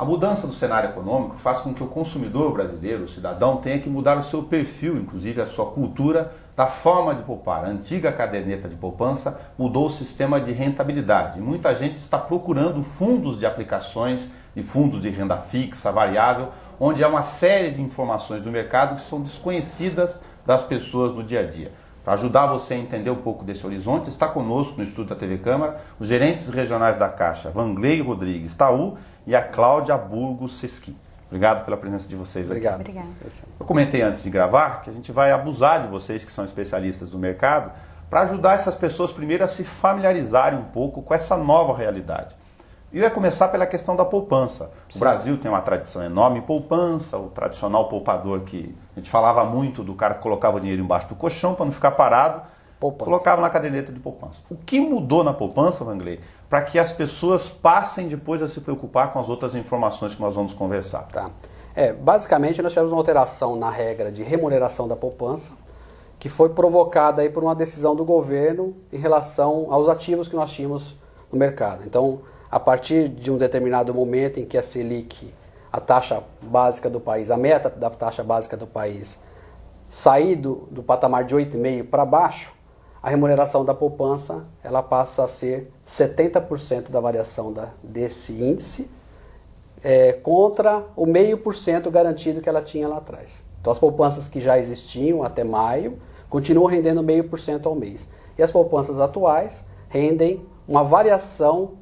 A mudança do cenário econômico faz com que o consumidor brasileiro, o cidadão, tenha que mudar o seu perfil, inclusive a sua cultura, da forma de poupar. A antiga caderneta de poupança mudou o sistema de rentabilidade. E muita gente está procurando fundos de aplicações e fundos de renda fixa, variável, onde há uma série de informações do mercado que são desconhecidas das pessoas no dia a dia. Para ajudar você a entender um pouco desse horizonte, está conosco no estúdio da TV Câmara os gerentes regionais da Caixa, Vangley Rodrigues Taú e a Cláudia Burgos Sesquim. Obrigado pela presença de vocês aqui. Obrigado. Eu comentei antes de gravar que a gente vai abusar de vocês que são especialistas do mercado para ajudar essas pessoas primeiro a se familiarizarem um pouco com essa nova realidade. E eu ia começar pela questão da poupança. Sim. O Brasil tem uma tradição enorme em poupança, o tradicional poupador que a gente falava muito do cara que colocava o dinheiro embaixo do colchão para não ficar parado, colocava na caderneta de poupança. O que mudou na poupança, Vangley, para que as pessoas passem depois a se preocupar com as outras informações que nós vamos conversar? Tá. Basicamente nós tivemos uma alteração na regra de remuneração da poupança, que foi provocada aí por uma decisão do governo em relação aos ativos que nós tínhamos no mercado. Então, a partir de um determinado momento em que a Selic, a taxa básica do país, a meta da taxa básica do país, sair do patamar de 8,5% para baixo, a remuneração da poupança ela passa a ser 70% da variação desse índice contra o 0,5% garantido que ela tinha lá atrás. Então as poupanças que já existiam até maio continuam rendendo 0,5% ao mês. E as poupanças atuais rendem uma variação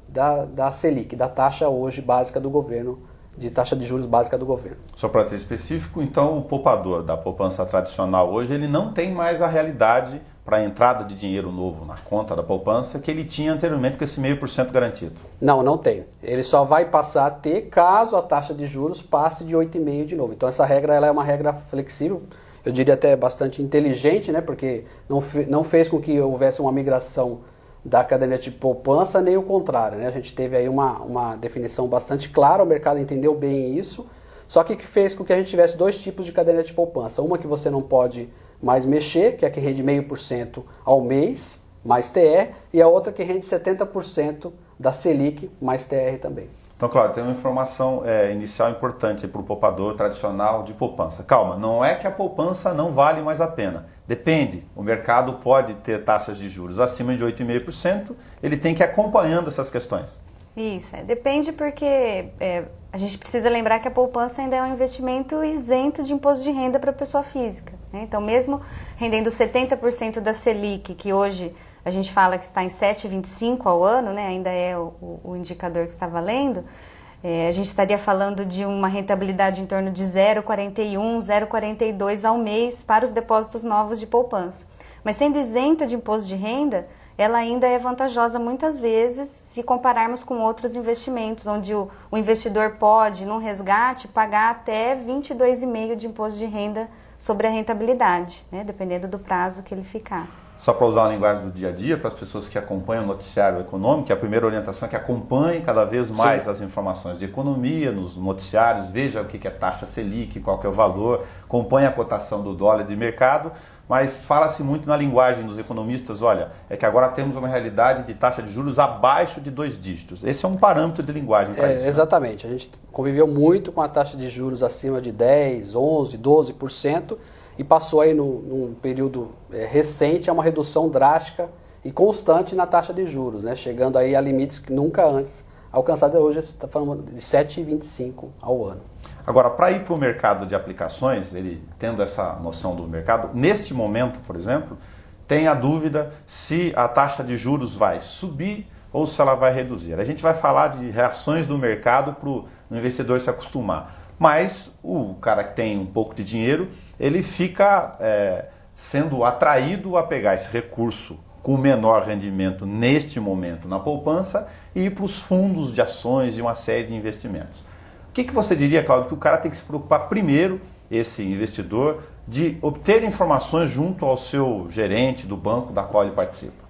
da Selic, da taxa hoje básica do governo, de taxa de juros básica do governo. Só para ser específico, então o poupador da poupança tradicional hoje, ele não tem mais a realidade para a entrada de dinheiro novo na conta da poupança que ele tinha anteriormente com esse 0,5% garantido. Não tem. Ele só vai passar a ter caso a taxa de juros passe de 8,5% de novo. Então essa regra ela é uma regra flexível, eu diria até bastante inteligente, né, porque não fez com que houvesse uma migração da caderneta de poupança, nem o contrário, né? A gente teve aí uma definição bastante clara, o mercado entendeu bem isso, só que fez com que a gente tivesse dois tipos de caderneta de poupança. Uma que você não pode mais mexer, que é a que rende 0,5% ao mês, mais TR, e a outra que rende 70% da Selic, mais TR também. Então, Cláudio, tem uma informação inicial importante para o poupador tradicional de poupança. Calma, não é que a poupança não vale mais a pena. Depende, o mercado pode ter taxas de juros acima de 8,5%, ele tem que ir acompanhando essas questões. Isso, depende porque a gente precisa lembrar que a poupança ainda é um investimento isento de imposto de renda para a pessoa física, né? Então, mesmo rendendo 70% da Selic, que hoje a gente fala que está em 7,25% ao ano, né? Ainda é o indicador que está valendo, a gente estaria falando de uma rentabilidade em torno de 0,41%, 0,42% ao mês para os depósitos novos de poupança. Mas sendo isenta de imposto de renda, ela ainda é vantajosa muitas vezes se compararmos com outros investimentos, onde o investidor pode, num resgate, pagar até 22,5% de imposto de renda sobre a rentabilidade, né? Dependendo do prazo que ele ficar. Só para usar a linguagem do dia a dia, para as pessoas que acompanham o noticiário econômico, a primeira orientação é que acompanhem cada vez mais as informações de economia nos noticiários, veja o que é taxa Selic, qual que é o valor, acompanhe a cotação do dólar de mercado, mas fala-se muito na linguagem dos economistas, olha, é que agora temos uma realidade de taxa de juros abaixo de 2 dígitos. Esse é um parâmetro de linguagem para isso. Exatamente, a gente conviveu muito com a taxa de juros acima de 10%, 11%, 12%, e passou aí num período recente a uma redução drástica e constante na taxa de juros, né? Chegando aí a limites que nunca antes alcançados. Hoje você está falando de 7,25% ao ano. Agora, para ir para o mercado de aplicações, ele tendo essa noção do mercado, neste momento, por exemplo, tem a dúvida se a taxa de juros vai subir ou se ela vai reduzir. A gente vai falar de reações do mercado para o investidor se acostumar. Mas o cara que tem um pouco de dinheiro, ele fica sendo atraído a pegar esse recurso com menor rendimento neste momento na poupança e ir para os fundos de ações e uma série de investimentos. O que você diria, Cláudio, que o cara tem que se preocupar primeiro, esse investidor, de obter informações junto ao seu gerente do banco da qual ele participa?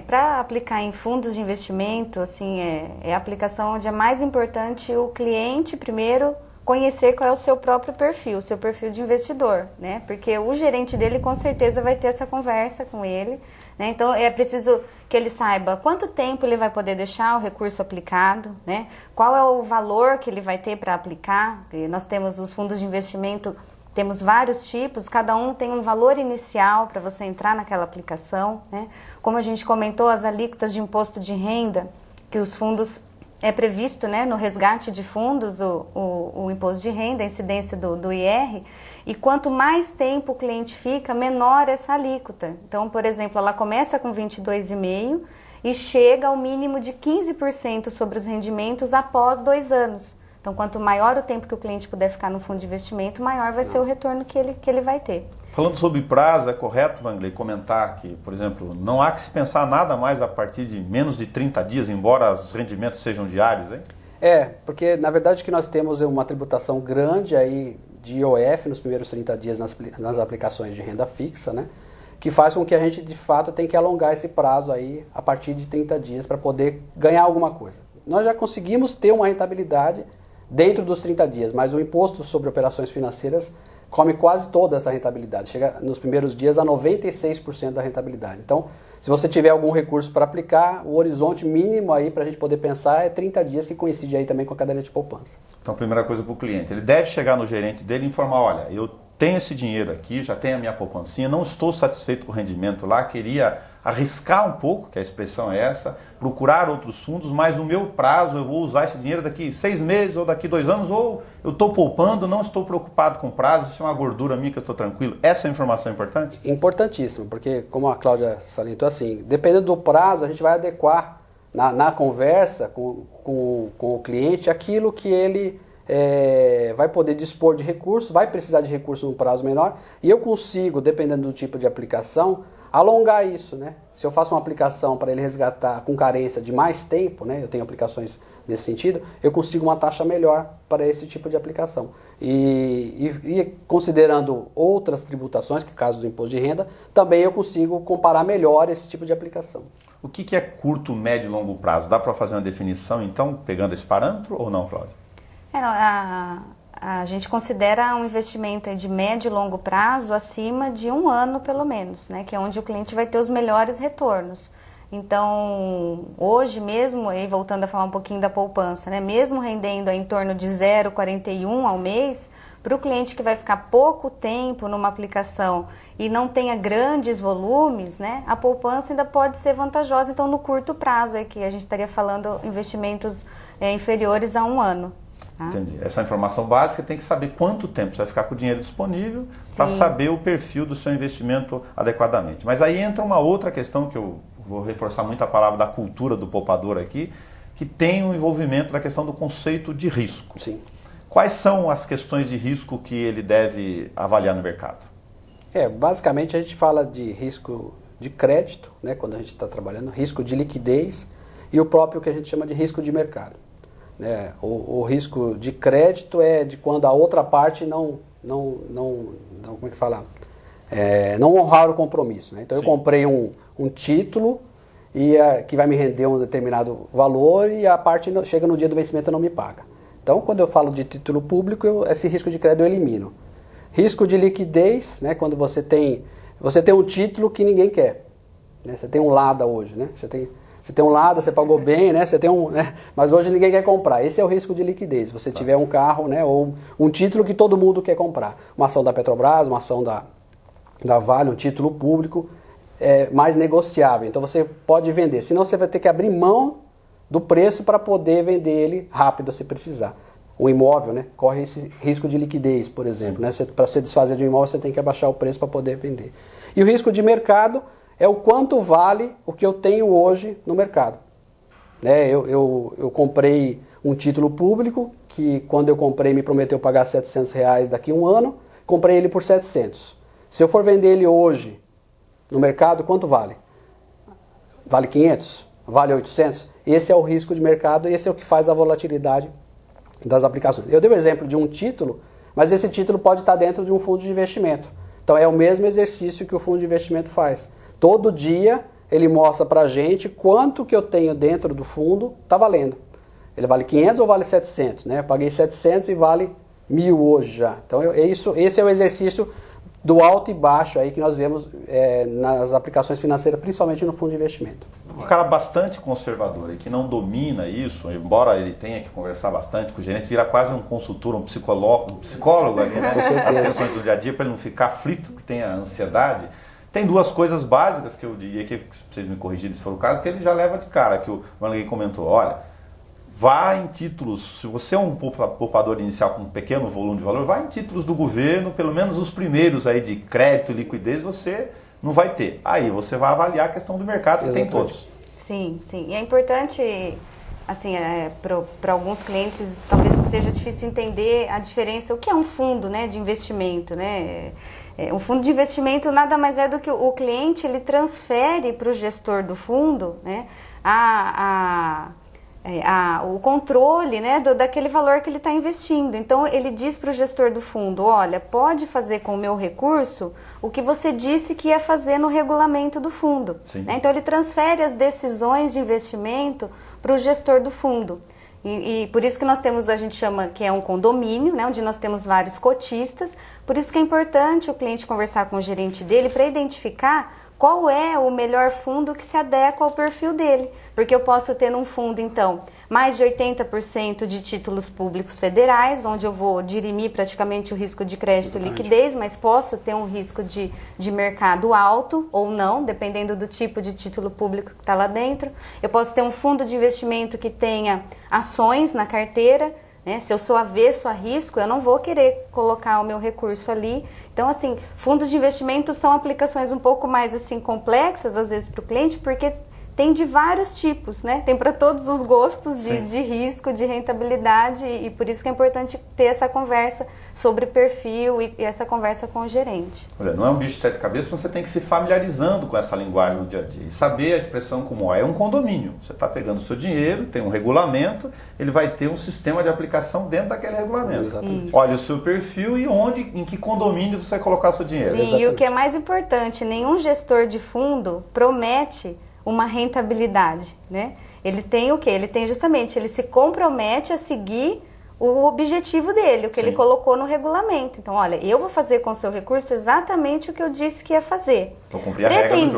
Para aplicar em fundos de investimento, assim, é a aplicação onde é mais importante o cliente primeiro conhecer qual é o seu próprio perfil, o seu perfil de investidor, né? Porque o gerente dele com certeza vai ter essa conversa com ele, né? Então, é preciso que ele saiba quanto tempo ele vai poder deixar o recurso aplicado, né? Qual é o valor que ele vai ter para aplicar. E nós temos os fundos de investimento, temos vários tipos, cada um tem um valor inicial para você entrar naquela aplicação, né? Como a gente comentou, as alíquotas de imposto de renda, que os fundos... É previsto, né, no resgate de fundos o imposto de renda, a incidência do IR, e quanto mais tempo o cliente fica, menor essa alíquota. Então, por exemplo, ela começa com 22,5% e chega ao mínimo de 15% sobre os rendimentos após 2 anos. Então, quanto maior o tempo que o cliente puder ficar no fundo de investimento, maior vai ser o retorno que ele vai ter. Falando sobre prazo, é correto, Wangley, comentar que, por exemplo, não há que se pensar nada mais a partir de menos de 30 dias, embora os rendimentos sejam diários, hein? Porque na verdade que nós temos uma tributação grande aí de IOF nos primeiros 30 dias nas aplicações de renda fixa, né? Que faz com que a gente de fato tenha que alongar esse prazo aí a partir de 30 dias para poder ganhar alguma coisa. Nós já conseguimos ter uma rentabilidade dentro dos 30 dias, mas o imposto sobre operações financeiras come quase toda essa rentabilidade, chega nos primeiros dias a 96% da rentabilidade. Então, se você tiver algum recurso para aplicar, o horizonte mínimo aí para a gente poder pensar é 30 dias, que coincide aí também com a caderneta de poupança. Então, a primeira coisa para o cliente, ele deve chegar no gerente dele e informar, olha, eu tenho esse dinheiro aqui, já tenho a minha poupancinha, não estou satisfeito com o rendimento lá, queria arriscar um pouco, que a expressão é essa, procurar outros fundos, mas no meu prazo eu vou usar esse dinheiro daqui 6 meses ou daqui 2 anos, ou eu estou poupando, não estou preocupado com prazo, isso é uma gordura minha que eu estou tranquilo. Essa é a informação importante? Importantíssimo, porque como a Cláudia salientou assim, dependendo do prazo, a gente vai adequar na conversa com o cliente aquilo que ele vai poder dispor de recurso, vai precisar de recurso num prazo menor, e eu consigo, dependendo do tipo de aplicação, alongar isso, né? Se eu faço uma aplicação para ele resgatar com carência de mais tempo, né? Eu tenho aplicações nesse sentido, eu consigo uma taxa melhor para esse tipo de aplicação. E considerando outras tributações, que é o caso do imposto de renda, também eu consigo comparar melhor esse tipo de aplicação. O que é curto, médio e longo prazo? Dá para fazer uma definição, então, pegando esse parâmetro ou não, Cláudia? A gente considera um investimento de médio e longo prazo acima de 1 ano, pelo menos, né? Que é onde o cliente vai ter os melhores retornos. Então, hoje mesmo, e voltando a falar um pouquinho da poupança, né? Mesmo rendendo em torno de 0,41 ao mês, para o cliente que vai ficar pouco tempo numa aplicação e não tenha grandes volumes, né? A poupança ainda pode ser vantajosa, então, no curto prazo, é que a gente estaria falando investimentos inferiores a 1 ano. Entendi. Essa informação básica tem que saber quanto tempo você vai ficar com o dinheiro disponível para saber o perfil do seu investimento adequadamente. Mas aí entra uma outra questão que eu vou reforçar muito a palavra da cultura do poupador aqui, que tem o envolvimento da questão do conceito de risco. Sim. Quais são as questões de risco que ele deve avaliar no mercado? Basicamente a gente fala de risco de crédito, né, quando a gente está trabalhando, risco de liquidez e o próprio que a gente chama de risco de mercado. O risco de crédito é de quando a outra parte não como é que fala? Não honrar o compromisso. Né? Então eu comprei um título que vai me render um determinado valor e a parte chega no dia do vencimento e não me paga. Então quando eu falo de título público, esse risco de crédito eu elimino. Risco de liquidez, né? Quando você tem um título que ninguém quer. Né? Você tem um LADA hoje, né? Você tem um LADA, você pagou bem, né? Você tem né? Mas hoje ninguém quer comprar. Esse é o risco de liquidez. Se você tiver um carro, né? Ou um título que todo mundo quer comprar. Uma ação da Petrobras, uma ação da Vale, um título público mais negociável. Então você pode vender. Senão você vai ter que abrir mão do preço para poder vender ele rápido se precisar. O imóvel, né? Corre esse risco de liquidez, por exemplo. Né? Para você desfazer de um imóvel, você tem que abaixar o preço para poder vender. E o risco de mercado é o quanto vale o que eu tenho hoje no mercado. Né? Eu comprei um título público, que quando eu comprei me prometeu pagar R$700 daqui a 1 ano, comprei ele por 700. Se eu for vender ele hoje no mercado, quanto vale? Vale 500? Vale 800? Esse é o risco de mercado, esse é o que faz a volatilidade das aplicações. Eu dei o exemplo de um título, mas esse título pode estar dentro de um fundo de investimento. Então é o mesmo exercício que o fundo de investimento faz. Todo dia ele mostra pra gente quanto que eu tenho dentro do fundo está valendo. Ele vale 500 ou vale 700? Né? Eu paguei 700 e vale 1.000 hoje já. Então esse é o exercício do alto e baixo aí que nós vemos nas aplicações financeiras, principalmente no fundo de investimento. Um cara bastante conservador e que não domina isso, embora ele tenha que conversar bastante com o gerente, vira quase um consultor, um psicólogo ali, né? As questões do dia a dia, para ele não ficar aflito, que tenha ansiedade. Tem duas coisas básicas que eu diria, que vocês me corrigirem se for o caso, que ele já leva de cara, que o Vanderlei comentou. Olha, vá em títulos, se você é um poupador inicial com um pequeno volume de valor, vá em títulos do governo, pelo menos os primeiros aí de crédito e liquidez você não vai ter. Aí você vai avaliar a questão do mercado, que tem todos. Sim, sim. E é importante, assim, para alguns clientes talvez seja difícil entender a diferença, o que é um fundo, né, de investimento, né? Um fundo de investimento nada mais é do que o cliente, ele transfere para o gestor do fundo, né, o controle, né, daquele valor que ele está investindo. Então ele diz para o gestor do fundo, olha, pode fazer com o meu recurso o que você disse que ia fazer no regulamento do fundo. Né? Então ele transfere as decisões de investimento para o gestor do fundo. E por isso que nós temos, a gente chama que é um condomínio, né, onde nós temos vários cotistas. Por isso que é importante o cliente conversar com o gerente dele para identificar qual é o melhor fundo que se adequa ao perfil dele. Porque eu posso ter num fundo, então, mais de 80% de títulos públicos federais, onde eu vou dirimir praticamente o risco de crédito e liquidez, mas posso ter um risco de mercado alto ou não, dependendo do tipo de título público que está lá dentro. Eu posso ter um fundo de investimento que tenha ações na carteira, né? Se eu sou avesso a risco, eu não vou querer colocar o meu recurso ali. Então, assim, fundos de investimento são aplicações um pouco mais assim complexas, às vezes, para o cliente, porque tem de vários tipos, né? Tem para todos os gostos de risco, de rentabilidade, e por isso que é importante ter essa conversa sobre perfil e essa conversa com o gerente. Olha, não é um bicho de sete cabeças, mas você tem que se familiarizando com essa linguagem no dia a dia e saber a expressão como é um condomínio. Você está pegando o seu dinheiro, tem um regulamento, ele vai ter um sistema de aplicação dentro daquele regulamento. Exatamente. Olha o seu perfil e em que condomínio você vai colocar o seu dinheiro. Sim, Exatamente. E o que é mais importante, nenhum gestor de fundo promete uma rentabilidade, né? Ele tem o quê? Ele se compromete a seguir o objetivo dele, o que ele colocou no regulamento. Então, olha, eu vou fazer com o seu recurso exatamente o que eu disse que ia fazer. Vou cumprir a regra do jogo.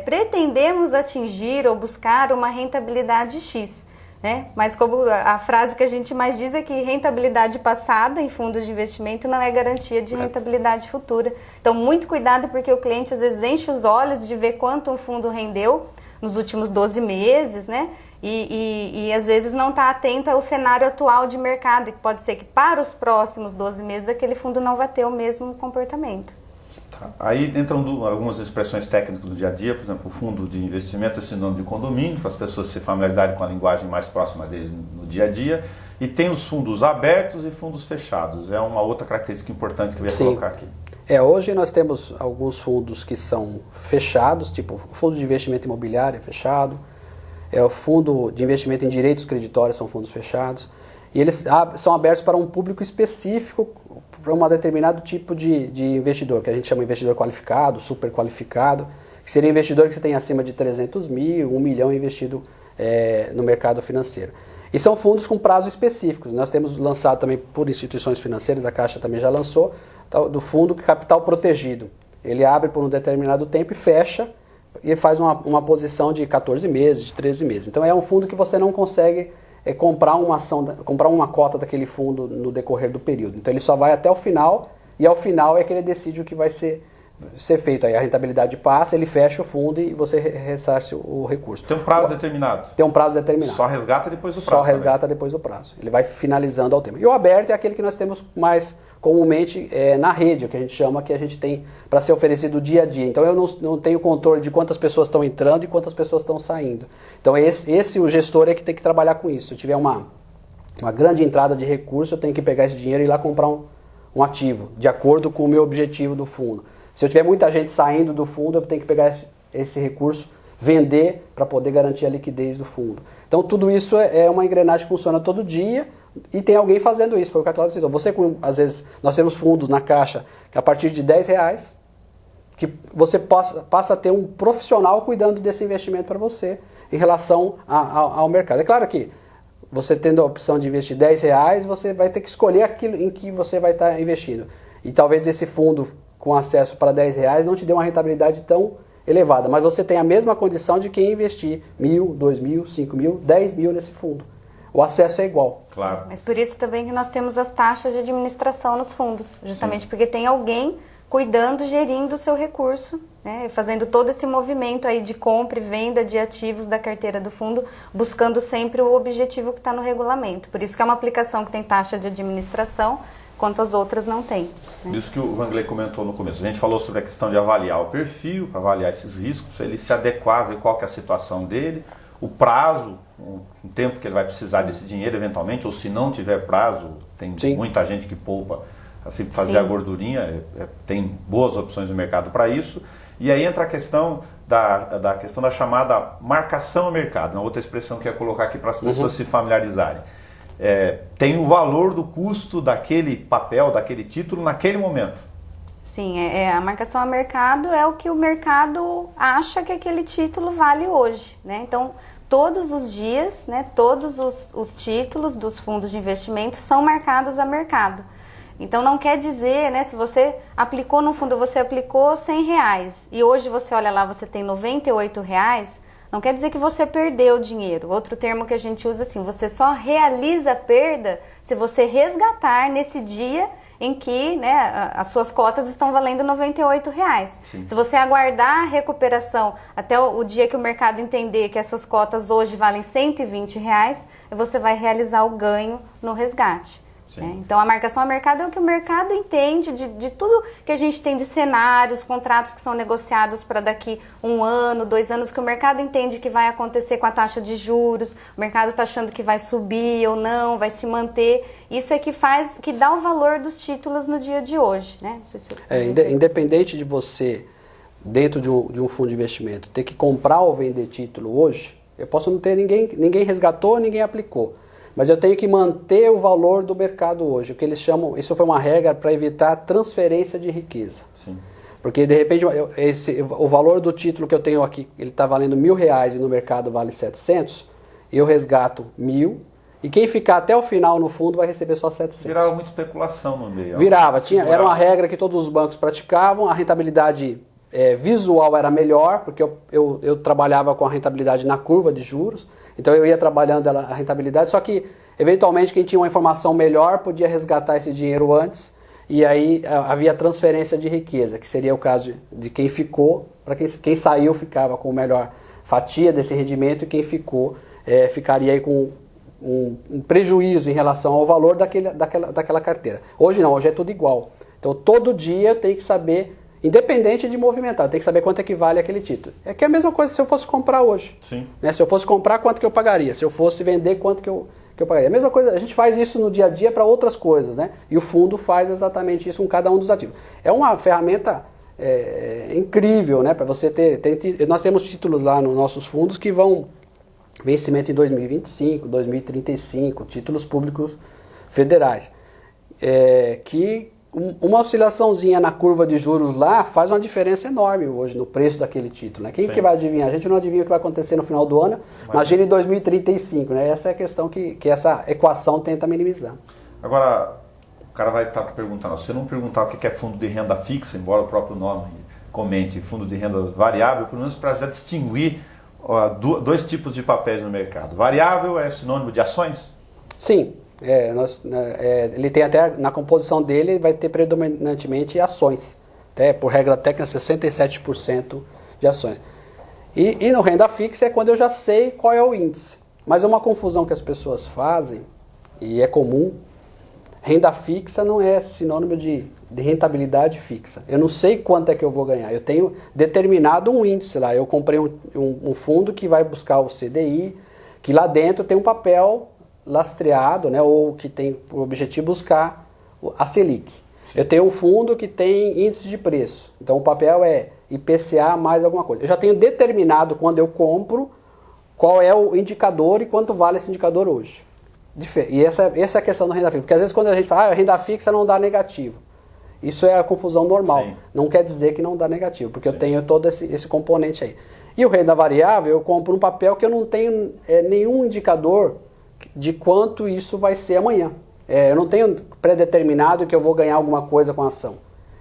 Pretendemos atingir ou buscar uma rentabilidade X, né? Mas como a frase que a gente mais diz é que rentabilidade passada em fundos de investimento não é garantia de rentabilidade futura. Então, muito cuidado, porque o cliente às vezes enche os olhos de ver quanto um fundo rendeu nos últimos 12 meses, né? E às vezes não está atento ao cenário atual de mercado, e pode ser que para os próximos 12 meses aquele fundo não vai ter o mesmo comportamento. Tá. Aí entram algumas expressões técnicas do dia a dia, por exemplo, o fundo de investimento é sinônimo de condomínio, para as pessoas se familiarizarem com a linguagem mais próxima deles no dia a dia. E tem os fundos abertos e fundos fechados. É uma outra característica importante que eu ia colocar aqui. Hoje nós temos alguns fundos que são fechados, tipo o fundo de investimento imobiliário é fechado, o fundo de investimento em direitos creditórios são fundos fechados, e eles são abertos para um público específico, para um determinado tipo de investidor, que a gente chama de investidor qualificado, super qualificado, que seria investidor que você tem acima de 300 mil, 1 milhão investido no mercado financeiro. E são fundos com prazos específicos. Nós temos lançado também por instituições financeiras, a Caixa também já lançou, do fundo capital protegido. Ele abre por um determinado tempo e fecha e faz uma posição de 14 meses, de 13 meses. Então é um fundo que você não consegue comprar uma cota daquele fundo no decorrer do período. Então ele só vai até o final, e ao final é que ele decide o que vai ser feito. Aí a rentabilidade passa, ele fecha o fundo e você ressarce o recurso. Tem um prazo determinado? Tem um prazo determinado. Só resgata depois do prazo? Só resgata depois do prazo. Ele vai finalizando ao tempo. E o aberto é aquele que nós temos mais comumente na rede, o que a gente chama, que a gente tem para ser oferecido dia a dia. Então eu não tenho controle de quantas pessoas estão entrando e quantas pessoas estão saindo. Então o gestor é que tem que trabalhar com isso. Se eu tiver uma grande entrada de recurso, eu tenho que pegar esse dinheiro e ir lá comprar um ativo, de acordo com o meu objetivo do fundo. Se eu tiver muita gente saindo do fundo, eu tenho que pegar esse recurso, vender para poder garantir a liquidez do fundo. Então tudo isso é uma engrenagem que funciona todo dia, e tem alguém fazendo isso, foi o que a Cláudia citou. Às vezes, nós temos fundos na Caixa que a partir de R$10, que você passa a ter um profissional cuidando desse investimento para você em relação ao mercado. É claro que você tendo a opção de investir R$10, você vai ter que escolher aquilo em que você vai estar investindo. E talvez esse fundo com acesso para R$10 não te dê uma rentabilidade tão elevada, mas você tem a mesma condição de quem investir 1.000, 2.000, 5.000, 10.000 nesse fundo. O acesso é igual. Claro. Mas por isso também que nós temos as taxas de administração nos fundos, justamente porque tem alguém cuidando, gerindo o seu recurso, né, fazendo todo esse movimento aí de compra e venda de ativos da carteira do fundo, buscando sempre o objetivo que está no regulamento. Por isso que é uma aplicação que tem taxa de administração, enquanto as outras não têm. Né? Isso que o Vangley comentou no começo. A gente falou sobre a questão de avaliar o perfil, avaliar esses riscos, ele se adequar, ver qual que é a situação dele, o prazo, o tempo que ele vai precisar desse dinheiro eventualmente, ou se não tiver prazo, tem muita gente que poupa assim, fazer a gordurinha, tem boas opções no mercado para isso. E aí entra a questão da chamada marcação ao mercado, uma outra expressão que eu ia colocar aqui para as pessoas se familiarizarem. Tem o valor do custo daquele papel, daquele título naquele momento. Sim, a marcação a mercado é o que o mercado acha que aquele título vale hoje, né? Então, todos os dias, né, todos os títulos dos fundos de investimento são marcados a mercado. Então, não quer dizer, né, se você aplicou no fundo, você aplicou R$100 e hoje você olha lá, você tem R$98, não quer dizer que você perdeu dinheiro. Outro termo que a gente usa assim, você só realiza a perda se você resgatar nesse dia em que, né, as suas cotas estão valendo R$98. Sim. Se você aguardar a recuperação até o dia que o mercado entender que essas cotas hoje valem R$120, você vai realizar o ganho no resgate. Então, a marcação a mercado é o que o mercado entende de tudo que a gente tem de cenários, contratos que são negociados para daqui 1 ano, 2 anos, que o mercado entende que vai acontecer com a taxa de juros, o mercado está achando que vai subir ou não, vai se manter. Isso é que dá o valor dos títulos no dia de hoje. Né? Não sei se independente de você, dentro de um fundo de investimento, ter que comprar ou vender título hoje, eu posso não ter ninguém resgatou, ninguém aplicou. Mas eu tenho que manter o valor do mercado hoje, o que eles chamam, isso foi uma regra para evitar transferência de riqueza. Sim. Porque de repente o valor do título que eu tenho aqui, ele está valendo R$1.000 e no mercado vale 700, eu resgato 1.000 e quem ficar até o final no fundo vai receber só 700. Virava muita especulação no meio. Era uma regra que todos os bancos praticavam, a rentabilidade visual era melhor, porque eu trabalhava com a rentabilidade na curva de juros, então eu ia trabalhando a rentabilidade, só que eventualmente quem tinha uma informação melhor podia resgatar esse dinheiro antes, e aí havia transferência de riqueza, que seria o caso de quem ficou, para quem saiu ficava com melhor fatia desse rendimento, e quem ficou ficaria aí com um prejuízo em relação ao valor daquela carteira. Hoje não, hoje é tudo igual. Então todo dia eu tenho que saber, independente de movimentar, eu tenho que saber quanto é que vale aquele título. É que é a mesma coisa se eu fosse comprar hoje. Sim. Né? Se eu fosse comprar, quanto que eu pagaria? Se eu fosse vender, quanto que eu pagaria? A mesma coisa, a gente faz isso no dia a dia para outras coisas, né? E o fundo faz exatamente isso com cada um dos ativos. É uma ferramenta incrível, né? Para você nós temos títulos lá nos nossos fundos que vão vencimento em 2025, 2035, títulos públicos federais. Que uma oscilaçãozinha na curva de juros lá faz uma diferença enorme hoje no preço daquele título. Né? Quem que vai adivinhar? A gente não adivinha o que vai acontecer no final do ano, imagina em 2035. Né? Essa é a questão que essa equação tenta minimizar. Agora, o cara vai estar perguntando, se não perguntar o que é fundo de renda fixa, embora o próprio nome comente fundo de renda variável, pelo menos para já distinguir dois tipos de papéis no mercado. Variável é sinônimo de ações? Sim. Ele tem até, na composição dele, vai ter predominantemente ações. Por regra técnica, 67% de ações. E no renda fixa é quando eu já sei qual é o índice. Mas é uma confusão que as pessoas fazem, e é comum, renda fixa não é sinônimo de rentabilidade fixa. Eu não sei quanto é que eu vou ganhar. Eu tenho determinado um índice lá. Eu comprei um fundo que vai buscar o CDI, que lá dentro tem um papel lastreado, né, ou que tem por objetivo buscar a Selic. Eu tenho um fundo que tem índice de preço. Então o papel é IPCA mais alguma coisa. Eu já tenho determinado quando eu compro qual é o indicador e quanto vale esse indicador hoje. E essa é a questão da renda fixa. Porque às vezes quando a gente fala, renda fixa não dá negativo. Isso é a confusão normal. Sim. Não quer dizer que não dá negativo, porque eu tenho todo esse componente aí. E o renda variável, eu compro um papel que eu não tenho nenhum indicador de quanto isso vai ser amanhã. Eu não tenho predeterminado que eu vou ganhar alguma coisa com a ação.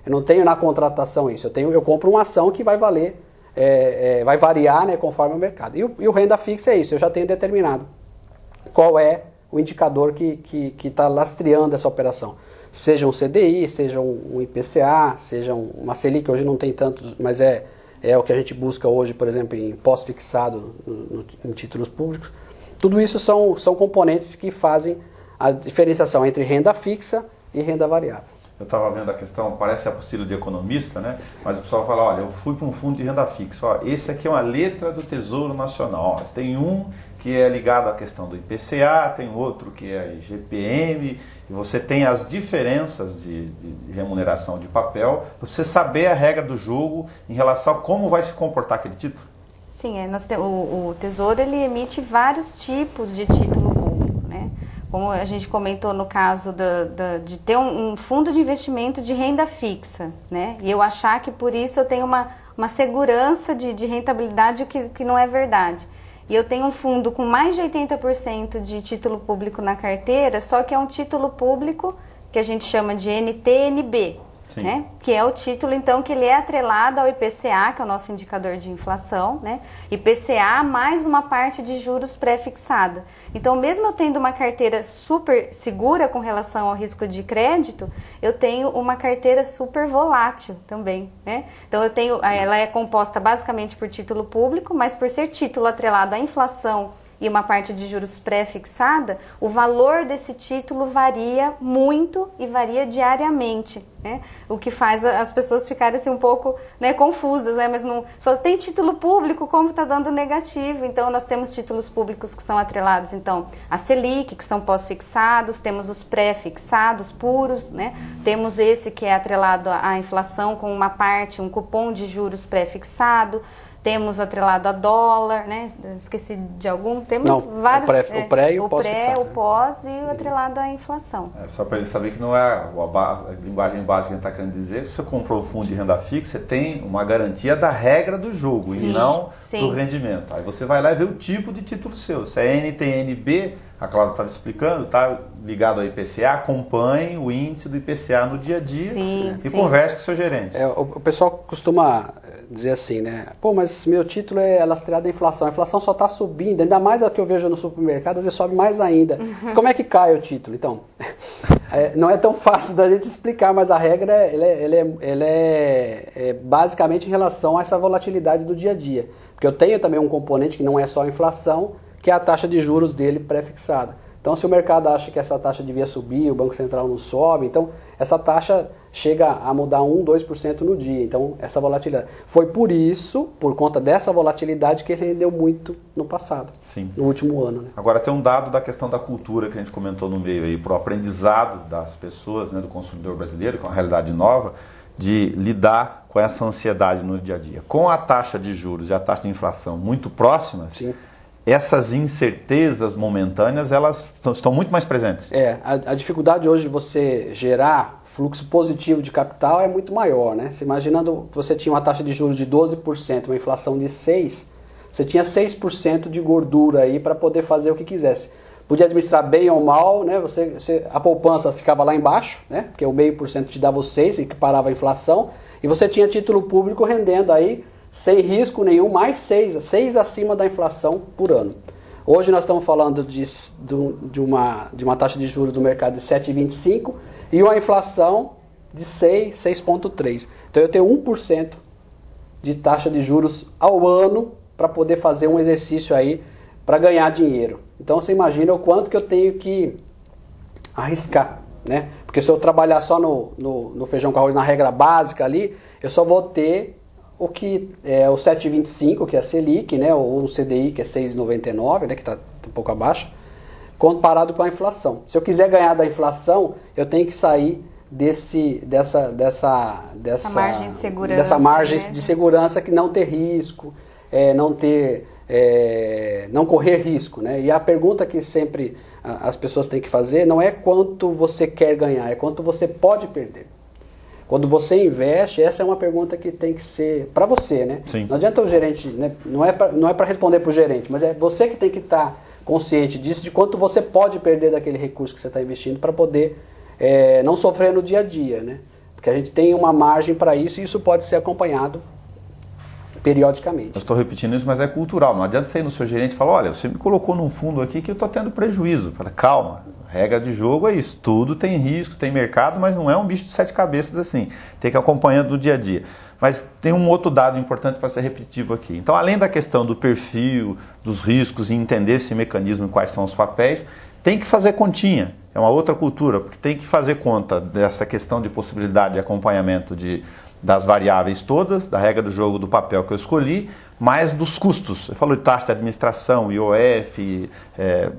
Eu não tenho na contratação isso. Eu compro uma ação que vai valer, vai variar, né, conforme o mercado. E o renda fixa é isso, eu já tenho determinado qual é o indicador que está lastreando essa operação. Seja um CDI, seja um IPCA, seja uma Selic, hoje não tem tanto, mas é o que a gente busca hoje, por exemplo, em pós-fixado em títulos públicos. Tudo isso são componentes que fazem a diferenciação entre renda fixa e renda variável. Eu estava vendo a questão, parece apostila de economista, né? Mas o pessoal fala, olha, eu fui para um fundo de renda fixa, ó, esse aqui é uma letra do Tesouro Nacional, ó, tem um que é ligado à questão do IPCA, tem outro que é IGPM, e você tem as diferenças de remuneração de papel, para você saber a regra do jogo em relação a como vai se comportar aquele título. Sim, o Tesouro ele emite vários tipos de título público, né? Como a gente comentou no caso de ter um fundo de investimento de renda fixa, né? E eu achar que por isso eu tenho uma segurança de rentabilidade, o que não é verdade. E eu tenho um fundo com mais de 80% de título público na carteira, só que é um título público que a gente chama de NTNB, né? Que é o título, então, que ele é atrelado ao IPCA, que é o nosso indicador de inflação, né? IPCA mais uma parte de juros pré-fixada. Então, mesmo eu tendo uma carteira super segura com relação ao risco de crédito, eu tenho uma carteira super volátil também, né? Então, ela é composta basicamente por título público, mas por ser título atrelado à inflação e uma parte de juros pré-fixada, o valor desse título varia muito e varia diariamente, né? O que faz as pessoas ficarem assim, um pouco, né, confusas, né? Mas não, só tem título público, como está dando negativo. Então, nós temos títulos públicos que são atrelados, então, a Selic, que são pós-fixados, temos os pré-fixados puros, né? Temos esse que é atrelado à inflação com uma parte, um cupom de juros pré-fixado. Temos atrelado a dólar, né? Esqueci de algum. Temos vários. O pré e o pós. O pós e o atrelado à inflação. Só para ele saber que não é a linguagem básica que a gente está querendo dizer. Se você comprou o fundo de renda fixa, você tem uma garantia da regra do jogo e não do rendimento. Aí você vai lá e vê o tipo de título seu. Se é NTNB, a Cláudia estava explicando, está ligado ao IPCA, acompanhe o índice do IPCA no dia a dia e converse com o seu gerente. O pessoal costuma dizer assim, né? Pô, mas meu título é lastreado à inflação. A inflação só está subindo, ainda mais a que eu vejo no supermercado, às vezes sobe mais ainda. Como é que cai o título? Então, não é tão fácil da gente explicar, mas a regra ela é basicamente em relação a essa volatilidade do dia a dia. Porque eu tenho também um componente que não é só a inflação, que é a taxa de juros dele pré-fixada. Então, se o mercado acha que essa taxa devia subir, o Banco Central não sobe, então essa taxa chega a mudar 1%, 2% no dia. Então, essa volatilidade. Foi por isso, por conta dessa volatilidade, que ele rendeu muito no passado, no último ano. Né? Agora, tem um dado da questão da cultura que a gente comentou no meio aí, para o aprendizado das pessoas, né, do consumidor brasileiro, que é uma realidade nova, de lidar com essa ansiedade no dia a dia. Com a taxa de juros e a taxa de inflação muito próximas, essas incertezas momentâneas, elas estão muito mais presentes. A dificuldade hoje de você gerar fluxo positivo de capital é muito maior, né? Se imaginando que você tinha uma taxa de juros de 12%, uma inflação de 6%, você tinha 6% de gordura aí para poder fazer o que quisesse. Podia administrar bem ou mal, né? A poupança ficava lá embaixo, né? Porque o 0,5% te dava o 6%, equiparava a inflação, e você tinha título público rendendo aí sem risco nenhum, mais 6 acima da inflação por ano. Hoje nós estamos falando de uma taxa de juros do mercado de 7,25 e uma inflação de 6,3. Então eu tenho 1% de taxa de juros ao ano para poder fazer um exercício aí para ganhar dinheiro. Então você imagina o quanto que eu tenho que arriscar, né? Porque se eu trabalhar só no feijão com arroz, na regra básica ali, eu só vou ter o que é o 7,25, que é a Selic, né, ou o CDI, que é 6,99, né, que está um pouco abaixo, comparado com a inflação. Se eu quiser ganhar da inflação, eu tenho que sair dessa margem de segurança, de segurança, que não ter risco, não correr risco, né? E a pergunta que sempre as pessoas têm que fazer não é quanto você quer ganhar, é quanto você pode perder. Quando você investe, essa é uma pergunta que tem que ser para você, né? Sim. Não adianta o gerente, né? Não é para responder para o gerente, mas é você que tem que estar consciente disso, de quanto você pode perder daquele recurso que você está investindo para poder não sofrer no dia a dia, né? Porque porque a gente tem uma margem para isso e isso pode ser acompanhado periodicamente. Eu estou repetindo isso, mas é cultural. Não adianta você ir no seu gerente e falar, olha, você me colocou num fundo aqui que eu estou tendo prejuízo. Fala, calma, regra de jogo é isso. Tudo tem risco, tem mercado, mas não é um bicho de 7 cabeças assim. Tem que acompanhar do dia a dia. Mas tem um outro dado importante para ser repetitivo aqui. Então, além da questão do perfil, dos riscos e entender esse mecanismo e quais são os papéis, tem que fazer continha. É uma outra cultura, porque tem que fazer conta dessa questão de possibilidade de acompanhamento das variáveis todas, da regra do jogo do papel que eu escolhi, mais dos custos. Você falou de taxa de administração, IOF,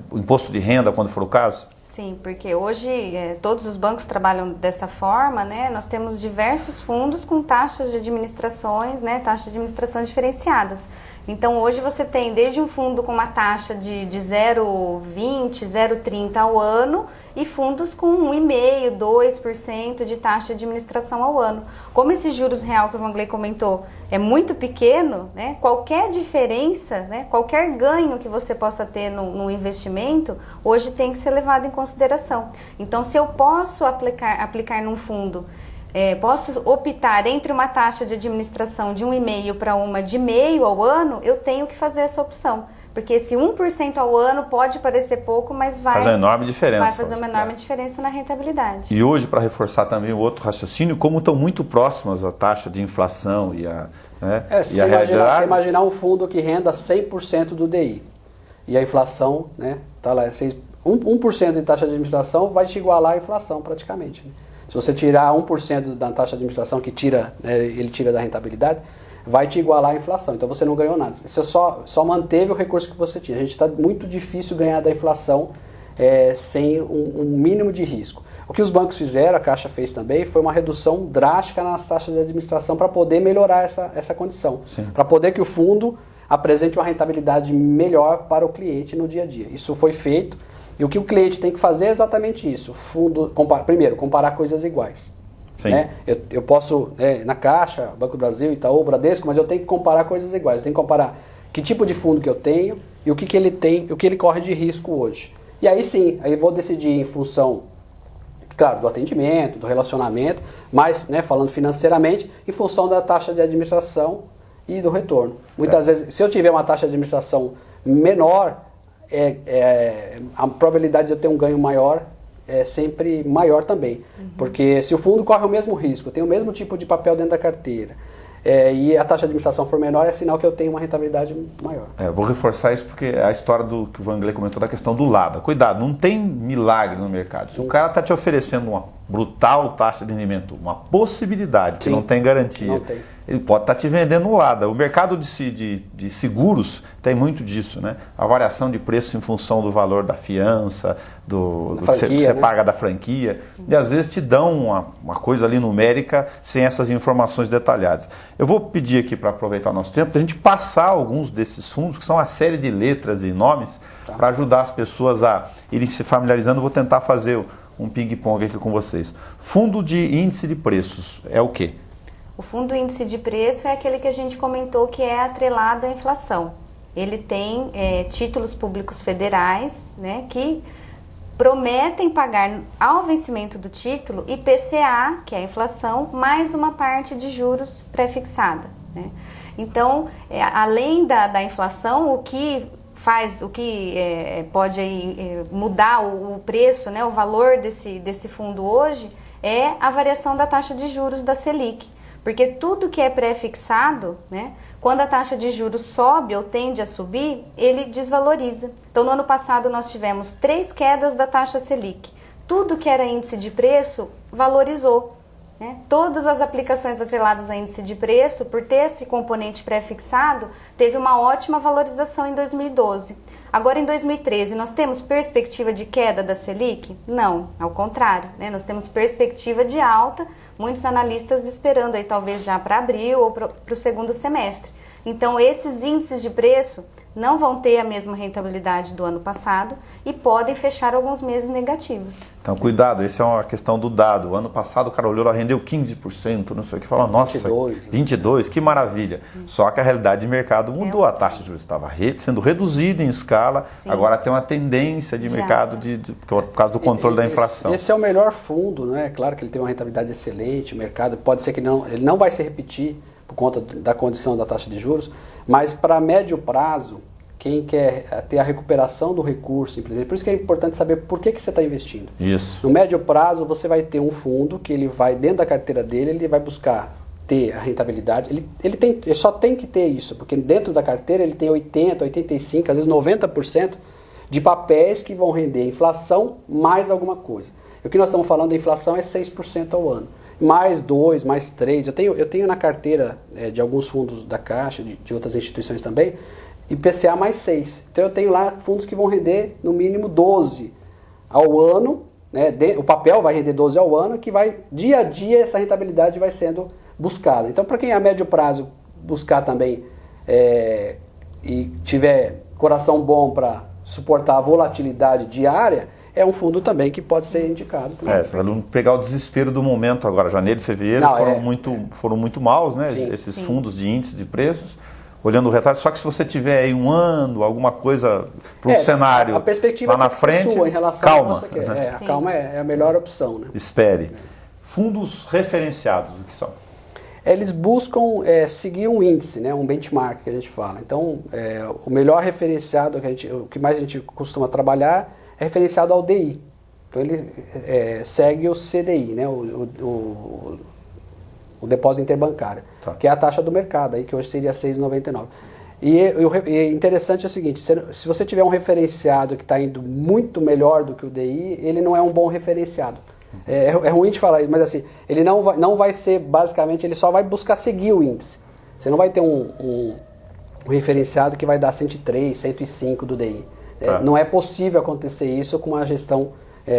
o imposto de renda, quando for o caso? Sim, porque hoje todos os bancos trabalham dessa forma, né? Nós temos diversos fundos com taxas de administrações, né? Taxas de administração diferenciadas. Então hoje você tem desde um fundo com uma taxa de 0,20, 0,30 ao ano e fundos com 1,5%, 2% de taxa de administração ao ano. Como esse juros real que o Wangley comentou é muito pequeno, né? Qualquer diferença, né? Qualquer ganho que você possa ter no investimento, hoje tem que ser levado em consideração. Então, se eu posso aplicar num fundo, posso optar entre uma taxa de administração de 1,5% para uma de 0,5% ao ano, eu tenho que fazer essa opção. Porque esse 1% ao ano pode parecer pouco, mas vai fazer uma enorme diferença. Vai fazer uma enorme diferença na rentabilidade. E hoje, para reforçar também o outro raciocínio, como estão muito próximas a taxa de inflação e a realidade... Você imaginar um fundo que renda 100% do DI e a inflação, né, tá lá, 1% de taxa de administração vai te igualar a inflação praticamente. Né? Se você tirar 1% da taxa de administração que ele tira da rentabilidade, vai te igualar a inflação. Então você não ganhou nada. Você só manteve o recurso que você tinha. A gente está muito difícil ganhar da inflação sem um mínimo de risco. O que os bancos fizeram, a Caixa fez também, foi uma redução drástica nas taxas de administração para poder melhorar essa condição. Para poder que o fundo apresente uma rentabilidade melhor para o cliente no dia a dia. Isso foi feito. E o que o cliente tem que fazer é exatamente isso. Primeiro, comparar coisas iguais. Né? Eu posso, na Caixa, Banco do Brasil, Itaú, Bradesco, mas eu tenho que comparar coisas iguais. Eu tenho que comparar que tipo de fundo que eu tenho e o que ele tem, o que ele corre de risco hoje. E aí sim, aí eu vou decidir em função, claro, do atendimento, do relacionamento, mas, falando financeiramente, em função da taxa de administração e do retorno. Muitas vezes, se eu tiver uma taxa de administração menor, a probabilidade de eu ter um ganho maior é sempre maior também. Porque se o fundo corre o mesmo risco, tem o mesmo tipo de papel dentro da carteira, e a taxa de administração for menor, é sinal que eu tenho uma rentabilidade maior. Vou reforçar isso porque é a história do que o Wangley comentou da questão do lado. Cuidado, não tem milagre no mercado. Se o cara está te oferecendo uma brutal taxa de rendimento, uma possibilidade que não tem garantia, ele pode estar te vendendo um lado. O mercado de seguros tem muito disso, né? A variação de preço em função do valor da fiança, do que você paga da franquia. Sim. E às vezes te dão uma coisa ali numérica sem essas informações detalhadas. Eu vou pedir aqui, para aproveitar o nosso tempo, para a gente passar alguns desses fundos, que são uma série de letras e nomes, para ajudar as pessoas a irem se familiarizando. Eu vou tentar fazer um ping-pong aqui com vocês. Fundo de índice de preços é o quê? O fundo índice de preço é aquele que a gente comentou que é atrelado à inflação. Ele tem títulos públicos federais, né, que prometem pagar ao vencimento do título IPCA, que é a inflação, mais uma parte de juros pré-fixada. Né? Então, além da inflação, o que pode mudar o preço, né, o valor desse fundo hoje, é a variação da taxa de juros da Selic. Porque tudo que é pré-fixado, né, quando a taxa de juros sobe ou tende a subir, ele desvaloriza. Então, no ano passado, nós tivemos 3 quedas da taxa Selic. Tudo que era índice de preço valorizou. Né? Todas as aplicações atreladas a índice de preço, por ter esse componente pré-fixado, teve uma ótima valorização em 2012. Agora, em 2013, nós temos perspectiva de queda da Selic? Não, ao contrário, né? Nós temos perspectiva de alta, muitos analistas esperando aí talvez já para abril ou para o segundo semestre. Então, esses índices de preço não vão ter a mesma rentabilidade do ano passado e podem fechar alguns meses negativos. Então, cuidado, essa é uma questão do dado. O ano passado o cara olhou lá, rendeu 15%, não sei o que, falou, nossa, 22, que maravilha. Só que a realidade de mercado mudou, a taxa de juros estava sendo reduzida em escala, Sim. agora tem uma tendência de mercado por causa do controle da inflação. Esse é o melhor fundo, né? Claro que ele tem uma rentabilidade excelente, o mercado pode ser que ele não vai se repetir por conta da condição da taxa de juros, mas para médio prazo, quem quer ter a recuperação do recurso, por isso que é importante saber por que você está investindo. Isso. No médio prazo, você vai ter um fundo que ele vai, dentro da carteira dele, ele vai buscar ter a rentabilidade. Ele só tem que ter isso, porque dentro da carteira ele tem 80%, 85%, às vezes 90% de papéis que vão render inflação mais alguma coisa. E o que nós estamos falando da inflação é 6% ao ano. Mais 2, mais 3. Eu tenho na carteira de alguns fundos da Caixa, de outras instituições também, IPCA mais 6. Então eu tenho lá fundos que vão render no mínimo 12 ao ano, né? O papel vai render 12 ao ano, que vai, dia a dia, essa rentabilidade vai sendo buscada. Então, para quem a médio prazo buscar também e tiver coração bom para suportar a volatilidade diária, é um fundo também que pode ser indicado. Para não pegar o desespero do momento agora, janeiro e fevereiro foram muito maus, né? Sim, esses fundos de índice de preços, olhando o retrato. Só que se você tiver aí um ano, alguma coisa para um cenário a perspectiva lá na frente, sua em relação calma. Ao que você quer. A calma é a melhor opção. Né? Espere. Fundos referenciados, o que são? Eles buscam seguir um índice, né, um benchmark que a gente fala. Então, o melhor referenciado, o que mais a gente costuma trabalhar, é referenciado ao DI. Então, ele segue o CDI, né, o depósito interbancário, que é a taxa do mercado, aí, que hoje seria 6,99. E interessante é o seguinte, se você tiver um referenciado que está indo muito melhor do que o DI, ele não é um bom referenciado. É ruim de falar isso, mas assim, ele não vai ser, basicamente, ele só vai buscar seguir o índice. Você não vai ter um referenciado que vai dar 103, 105 do DI. Não é possível acontecer isso com uma gestão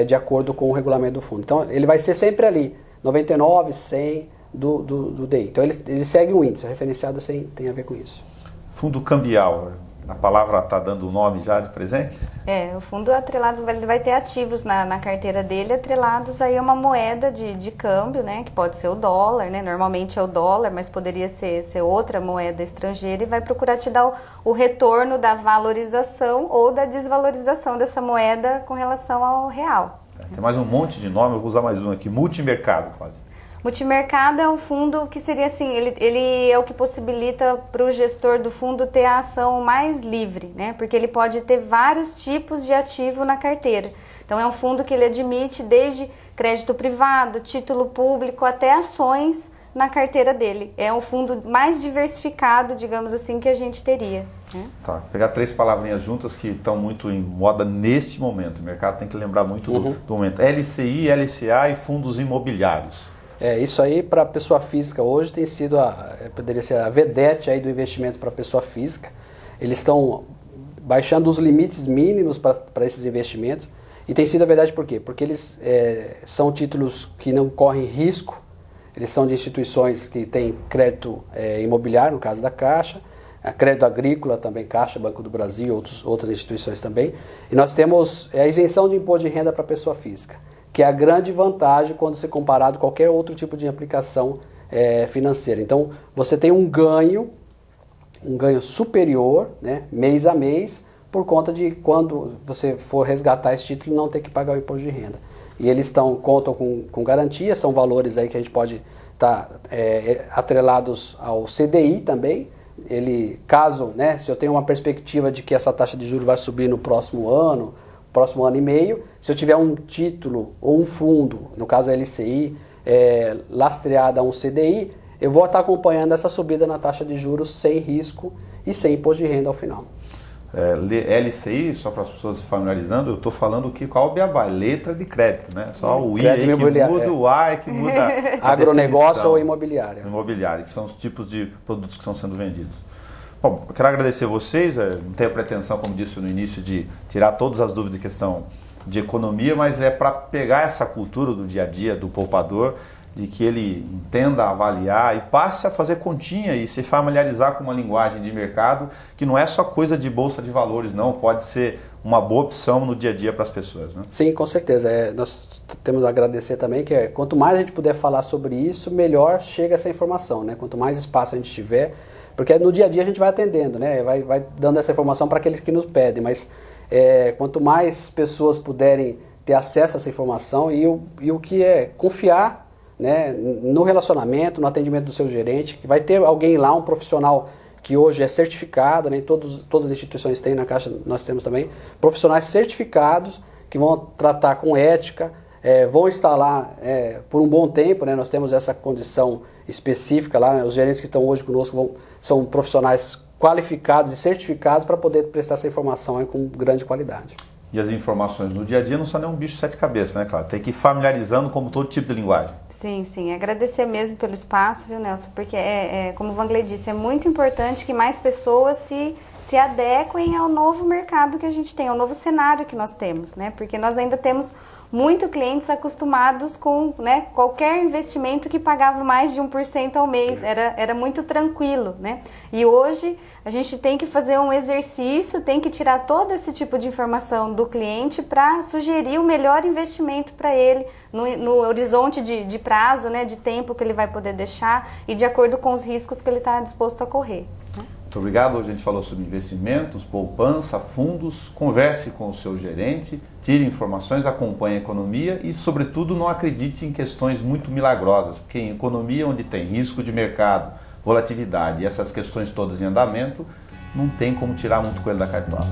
de acordo com o regulamento do fundo. Então, ele vai ser sempre ali, 99, 100 do DI. Então, ele segue o índice, o referenciado tem a ver com isso. Fundo cambial, a palavra está dando o nome já de presente? O fundo atrelado, ele vai ter ativos na carteira dele atrelados aí a uma moeda de câmbio, né, que pode ser o dólar, né, normalmente é o dólar, mas poderia ser outra moeda estrangeira, e vai procurar te dar o retorno da valorização ou da desvalorização dessa moeda com relação ao real. Tem mais um monte de nome, eu vou usar mais um aqui, multimercado, Cláudia. Multimercado é um fundo que seria assim, ele é o que possibilita para o gestor do fundo ter a ação mais livre, né? Porque ele pode ter vários tipos de ativo na carteira. Então é um fundo que ele admite desde crédito privado, título público, até ações na carteira dele. É um fundo mais diversificado, digamos assim, que a gente teria. Né? Tá, vou pegar 3 palavrinhas juntas que estão muito em moda neste momento. O mercado tem que lembrar muito do momento. LCI, LCA e fundos imobiliários. Isso aí para pessoa física hoje tem sido poderia ser a vedete aí do investimento para pessoa física. Eles estão baixando os limites mínimos para esses investimentos, e tem sido a verdade por quê? Porque eles são títulos que não correm risco, eles são de instituições que têm crédito imobiliário, no caso da Caixa, crédito agrícola também, Caixa, Banco do Brasil, outras instituições também, e nós temos a isenção de imposto de renda para pessoa física, que é a grande vantagem quando se comparado a qualquer outro tipo de aplicação financeira. Então, você tem um ganho superior, né, mês a mês, por conta de quando você for resgatar esse título não ter que pagar o imposto de renda. E eles contam com garantia, são valores aí que a gente pode estar atrelados ao CDI também. Caso, né, se eu tenho uma perspectiva de que essa taxa de juros vai subir no próximo ano e meio, se eu tiver um título ou um fundo, no caso a LCI, lastreada a um CDI, eu vou estar acompanhando essa subida na taxa de juros sem risco e sem imposto de renda ao final. LCI, só para as pessoas se familiarizando, eu estou falando qual é o beabá, letra de crédito, né? Só o I crédito que muda, o A que muda a agronegócio ou imobiliário. Imobiliário, que são os tipos de produtos que estão sendo vendidos. Bom, eu quero agradecer vocês, não tenho pretensão, como disse no início, de tirar todas as dúvidas de questão de economia, mas é para pegar essa cultura do dia a dia do poupador de que ele entenda avaliar e passe a fazer continha e se familiarizar com uma linguagem de mercado que não é só coisa de bolsa de valores, não, pode ser uma boa opção no dia a dia para as pessoas, né? Sim, com certeza. Nós temos a agradecer também que quanto mais a gente puder falar sobre isso, melhor chega essa informação, né? Quanto mais espaço a gente tiver, porque no dia a dia a gente vai atendendo, né? Vai dando essa informação para aqueles que nos pedem, mas quanto mais pessoas puderem ter acesso a essa informação e o que é confiar, né, no relacionamento, no atendimento do seu gerente, que vai ter alguém lá, um profissional que hoje é certificado, né, todas as instituições têm, na Caixa nós temos também, profissionais certificados que vão tratar com ética, vão estar lá por um bom tempo, né, nós temos essa condição específica lá, né, os gerentes que estão hoje conosco são profissionais qualificados e certificados para poder prestar essa informação aí com grande qualidade. E as informações no dia a dia não são nem um bicho de 7 cabeças, né, claro? Tem que ir familiarizando como todo tipo de linguagem. Sim, sim. Agradecer mesmo pelo espaço, viu, Nelson? Porque, como o Wangley disse, é muito importante que mais pessoas se adequem ao novo mercado que a gente tem, ao novo cenário que nós temos, né? Porque nós ainda temos muitos clientes acostumados com, né, qualquer investimento que pagava mais de 1% ao mês, era muito tranquilo, né? E hoje a gente tem que fazer um exercício, tem que tirar todo esse tipo de informação do cliente para sugerir o melhor investimento para ele no horizonte de prazo, né, de tempo que ele vai poder deixar e de acordo com os riscos que ele está disposto a correr, né? Muito obrigado. Hoje a gente falou sobre investimentos, poupança, fundos. Converse com o seu gerente, tire informações, acompanhe a economia e, sobretudo, não acredite em questões muito milagrosas, porque em economia onde tem risco de mercado, volatilidade e essas questões todas em andamento, não tem como tirar muito coelho da cartola.